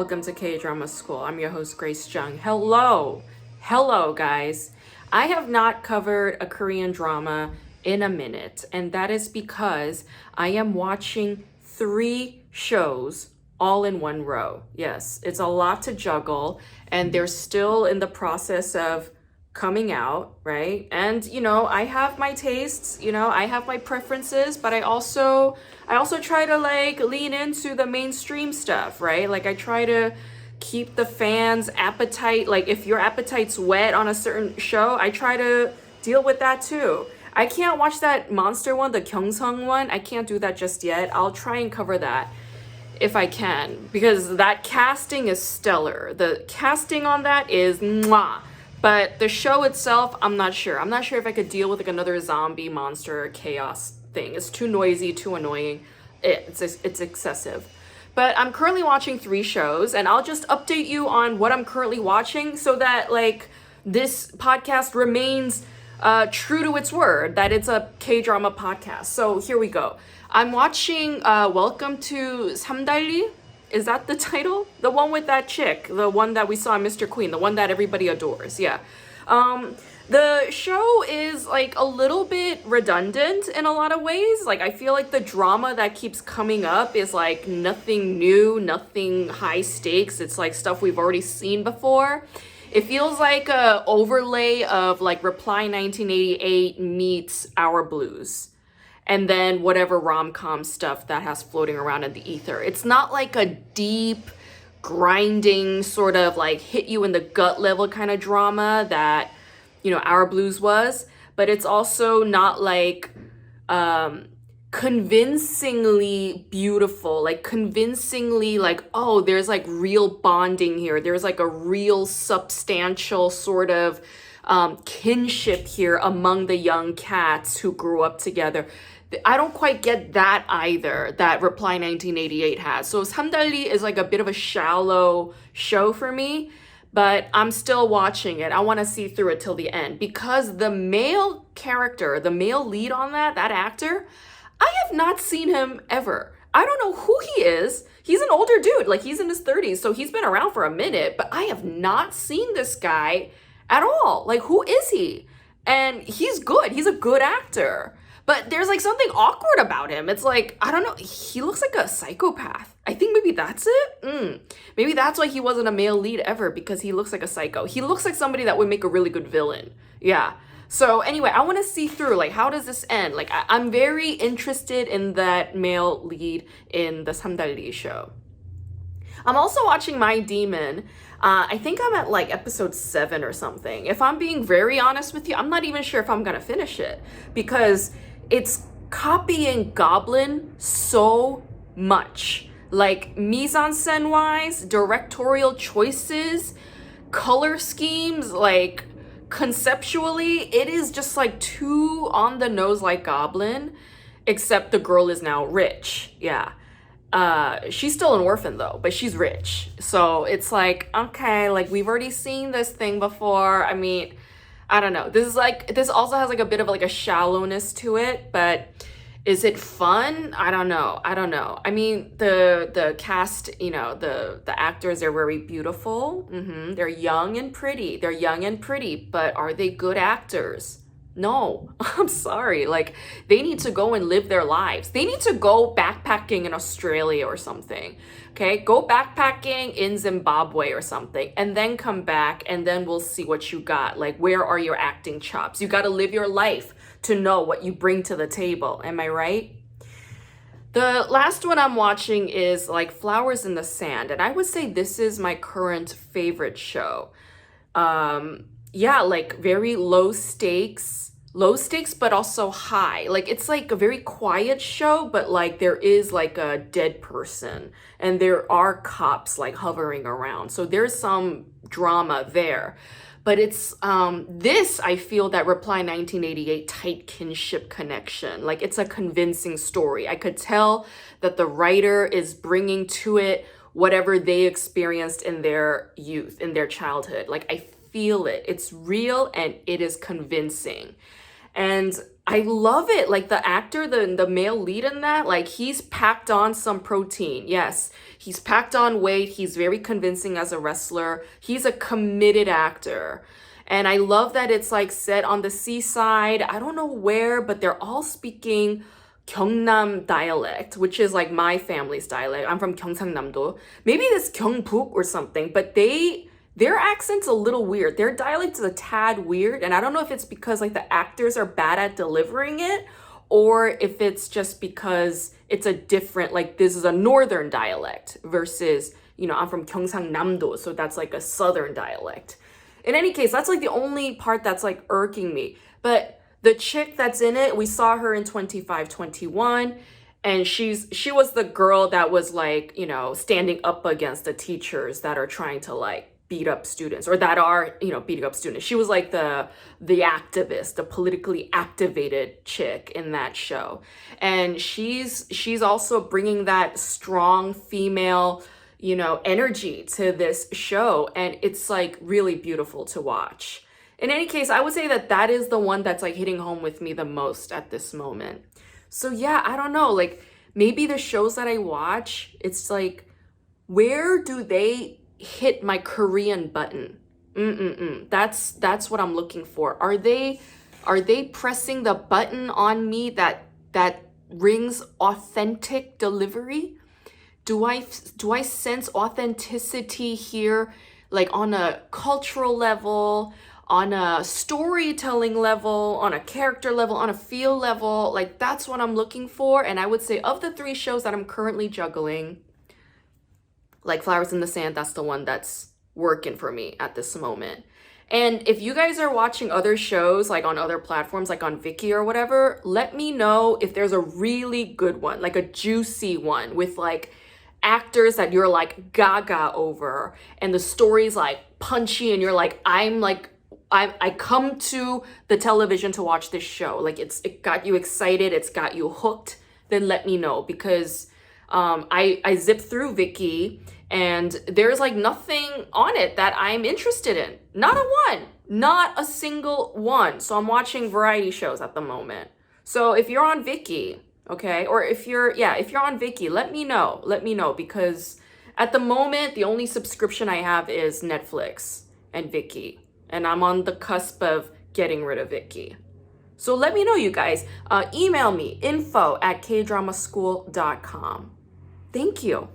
welcome to K-Drama School. I'm your host, Grace Jung. Hello, guys. I have not covered a Korean drama in a minute, and that is because I am watching 3 shows all in one row. Yes, it's a lot to juggle, and they're still in the process of coming out, right? And I have my tastes, I have my preferences, but I also try to lean into the mainstream stuff, right? Like I try to keep the fans' appetite, like if your appetite's wet on a certain show, I try to deal with that too. I can't watch that monster one, the Gyeongsung one. I can't do that just yet. I'll try and cover that if I can, because that casting is stellar. The casting on that is mwah. But the show itself, I'm not sure. I'm not sure if I could deal with another zombie monster chaos thing. It's too noisy, too annoying. It's excessive. But I'm currently watching 3 shows, and I'll just update you on what I'm currently watching so that this podcast remains true to its word, that it's a K-drama podcast. So here we go. I'm watching Welcome to 삼달리. Is that the title? The one with that chick, the one that we saw in Mr. Queen, the one that everybody adores. Yeah. The show is a little bit redundant in a lot of ways. I feel like the drama that keeps coming up is nothing new, nothing high stakes. It's stuff we've already seen before. It feels like a overlay of Reply 1988 meets Our Blues. And then whatever rom-com stuff that has floating around in the ether. It's not like a deep, grinding, sort of hit you in the gut level kind of drama that, Our Blues was. But it's also not convincingly beautiful, convincingly oh, there's real bonding here. There's a real substantial sort of kinship here among the young cats who grew up together. I don't quite get that either, that Reply 1988 has. So 삼달리 is a bit of a shallow show for me, but I'm still watching it. I want to see through it till the end because the male character, the male lead on that actor, I have not seen him ever. I don't know who he is. He's an older dude, he's in his 30s, so he's been around for a minute, but I have not seen this guy at all. Who is he? And he's good. He's a good actor. But there's something awkward about him. It's I don't know. He looks like a psychopath. I think maybe that's it. Maybe that's why he wasn't a male lead ever, because he looks like a psycho. He looks like somebody that would make a really good villain. Yeah. So anyway, I want to see through, how does this end? I'm very interested in that male lead in the 삼달리 show. I'm also watching My Demon. I think I'm at episode 7 or something. If I'm being very honest with you, I'm not even sure if I'm gonna finish it because it's copying Goblin so much. Mise-en-scène wise, directorial choices, color schemes, conceptually, it is just too on the nose like Goblin, except the girl is now rich. Yeah. She's still an orphan though, but she's rich. So it's okay, we've already seen this thing before. I mean, I don't know. This is this also has a bit of a shallowness to it, but is it fun? I don't know. I mean, the cast, the actors, they're very beautiful. They're young and pretty. But are they good actors? No, I'm sorry. They need to go and live their lives. They need to go backpacking in Australia or something. Okay, go backpacking in Zimbabwe or something, and then come back, and then we'll see what you got. Where are your acting chops? You got to live your life to know what you bring to the table. Am I right? The last one I'm watching is Flowers in the Sand, and I would say this is my current favorite show. Yeah, very low stakes, but also high. It's a very quiet show, but there is a dead person and there are cops hovering around. So there's some drama there. But it's this, I feel, that Reply 1988 tight kinship connection. It's a convincing story. I could tell that the writer is bringing to it whatever they experienced in their youth, in their childhood. I feel it. It's real and it is convincing. And I love it. Like the actor, the male lead in that, like he's packed on some protein. Yes, he's packed on weight. He's very convincing as a wrestler. He's a committed actor. And I love that it's like set on the seaside. I don't know where, but they're all speaking Gyeongnam dialect, which is like my family's dialect. I'm from Gyeongsangnam-do. Maybe it's Gyeongbuk or something, but their accent's a little weird. Their dialect is a tad weird, and I don't know if it's because like the actors are bad at delivering it, or if it's just because it's a different, like this is a northern dialect versus, I'm from Gyeongsangnam-do, so that's like a southern dialect. In any case, that's like the only part that's like irking me. But the chick that's in it, we saw her in 25-21, and she was the girl that was like, standing up against the teachers that are trying to like beat up students, or that are, beating up students. She was like the activist, the politically activated chick in that show. And she's also bringing that strong female, energy to this show, and it's like really beautiful to watch. In any case, I would say that is the one that's like hitting home with me the most at this moment. So yeah, I don't know, like maybe the shows that I watch, it's like, where do they hit my Korean button? That's what I'm looking for. Are they pressing the button on me that rings authentic delivery? Do I sense authenticity here, like on a cultural level, on a storytelling level, on a character level, on a feel level? Like that's what I'm looking for. And I would say of the 3 shows that I'm currently juggling, like Flowers in the Sand, that's the one that's working for me at this moment. And if you guys are watching other shows, like on other platforms, like on Viki or whatever, let me know if there's a really good one, like a juicy one with like actors that you're like gaga over, and the story's like punchy, and you're like, I come to the television to watch this show. Like it got you excited, it's got you hooked. Then let me know, because I zipped through Viki and there's like nothing on it that I'm interested in. Not a single one. So I'm watching variety shows at the moment. So if you're on Viki, okay, or if you're on Viki, let me know, because at the moment the only subscription I have is Netflix and Viki, and I'm on the cusp of getting rid of Viki. So let me know, you guys. Email me info@kdramaschool.com. Thank you.